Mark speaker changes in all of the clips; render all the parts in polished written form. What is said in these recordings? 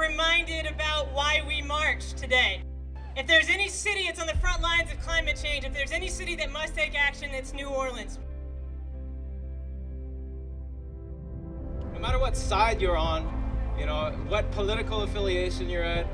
Speaker 1: reminded about why we march today. If there's any city that's on the front lines of climate change, if there's any city that must take action, it's New Orleans.
Speaker 2: No matter what side you're on, what political affiliation you're at,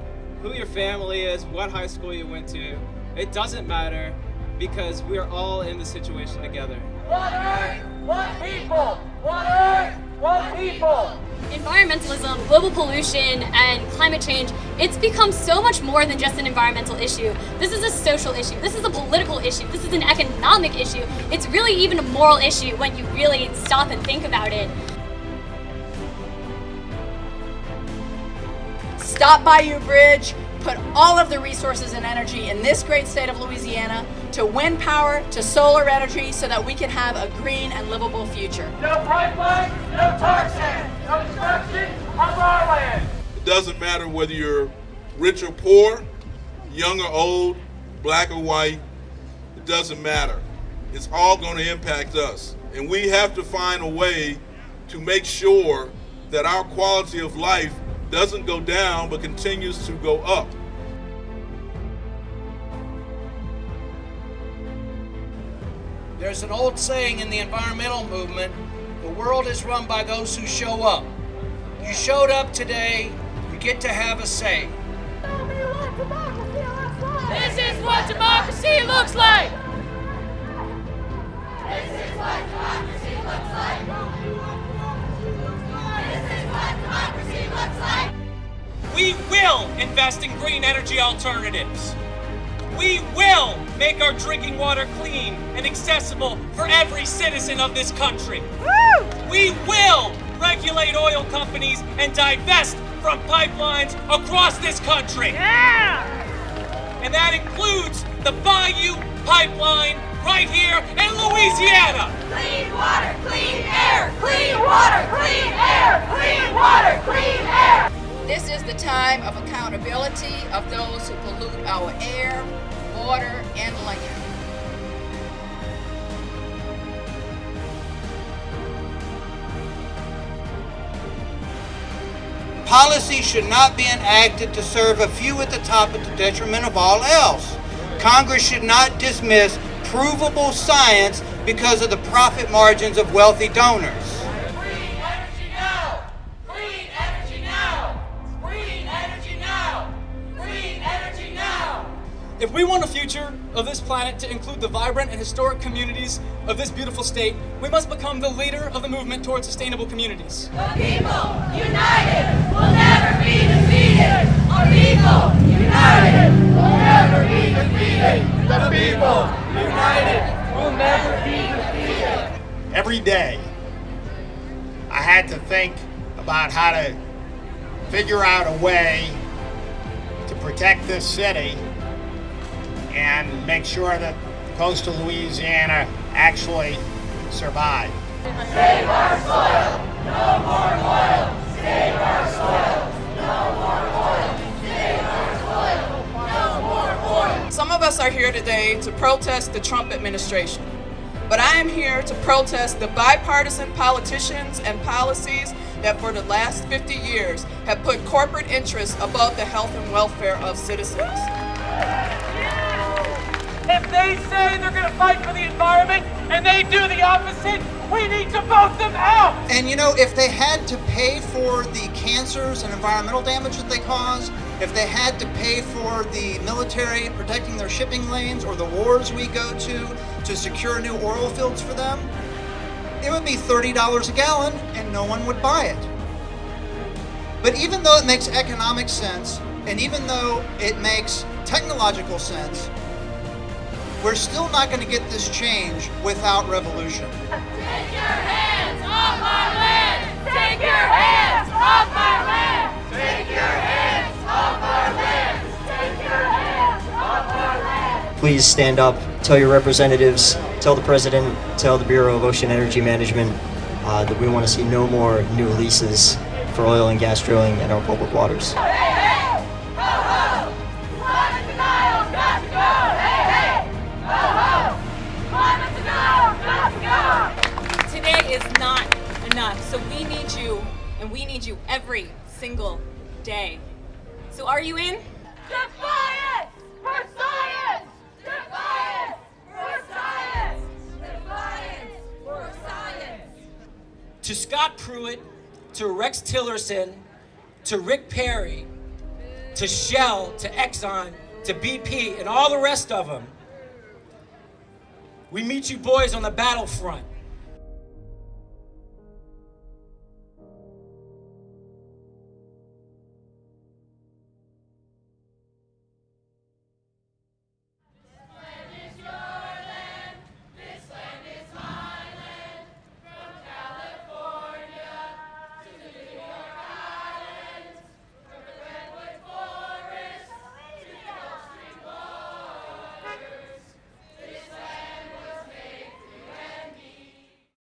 Speaker 2: who your family is, what high school you went to, it doesn't matter because we're all in the situation together.
Speaker 3: One earth, one people! One earth, one people!
Speaker 4: Environmentalism, global pollution, and climate change, it's become so much more than just an environmental issue. This is a social issue. This is a political issue. This is an economic issue. It's really even a moral issue when you really stop and think about it.
Speaker 5: Stop Bayou Bridge, put all of the resources and energy in this great state of Louisiana to wind power, to solar energy, so that we can have a green and livable future.
Speaker 3: No pipeline, no tar sand, no destruction of our land.
Speaker 6: It doesn't matter whether you're rich or poor, young or old, black or white, it doesn't matter. It's all going to impact us. And we have to find a way to make sure that our quality of life doesn't go down but continues to go up.
Speaker 7: There's an old saying in the environmental movement, the world is run by those who show up. You showed up today, you get to have a say.
Speaker 3: This is what democracy looks like!
Speaker 8: This is what democracy looks like! This is what democracy looks like!
Speaker 9: We will invest in green energy alternatives. We will make our drinking water clean and accessible for every citizen of this country.
Speaker 3: Woo!
Speaker 9: We will regulate oil companies and divest from pipelines across this country.
Speaker 3: Yeah!
Speaker 9: And that includes the Bayou Pipeline right here in Louisiana.
Speaker 8: Clean water, clean air! Clean water, clean air! Clean water, clean air!
Speaker 5: This is the time of accountability of those who pollute our air, water, and land.
Speaker 10: Policy should not be enacted to serve a few at the top at the detriment of all else. Congress should not dismiss provable science because of the profit margins of wealthy donors.
Speaker 3: Green energy now! Green energy now! Green energy now! Green energy now!
Speaker 2: If we want a future of this planet to include the vibrant and historic communities of this beautiful state, we must become the leader of the movement towards sustainable communities.
Speaker 8: The people, united, will never be defeated! Our people, united, will never be defeated!
Speaker 3: The people, united, will never be defeated!
Speaker 11: Every day, I had to think about how to figure out a way to protect this city and make sure that coastal Louisiana actually survive.
Speaker 3: Save our soil! No more oil! Save our soil! No more oil! Save our soil! No more oil!
Speaker 5: Some of us are here today to protest the Trump administration, but I am here to protest the bipartisan politicians and policies that for the last 50 years have put corporate interests above the health and welfare of citizens.
Speaker 3: If they say they're going to fight for the environment and they do the opposite, we need to vote them out!
Speaker 10: And if they had to pay for the cancers and environmental damage that they cause, if they had to pay for the military protecting their shipping lanes or the wars we go to secure new oil fields for them, it would be $30 a gallon and no one would buy it. But even though it makes economic sense, and even though it makes technological sense, we're still not going to get this change without revolution.
Speaker 8: Take your hands off our land! Take your hands off our land! Take your hands off our land! Take your hands off our land!
Speaker 12: Please stand up, tell your representatives, tell the President, tell the Bureau of Ocean Energy Management that we want to see no more new leases for oil and gas drilling in our public waters.
Speaker 8: Hey, hey! Ho, ho! Climate denial, got to go! Hey, hey! Ho, ho! Climate denial, got to go!
Speaker 1: Today is not enough, so we need you, and we need you every single day. So are you in?
Speaker 8: Defiance for science! Defiance for science! Defiance for science!
Speaker 9: To Scott Pruitt, to Rex Tillerson, to Rick Perry, to Shell, to Exxon, to BP, and all the rest of them, we meet you boys on the battlefront.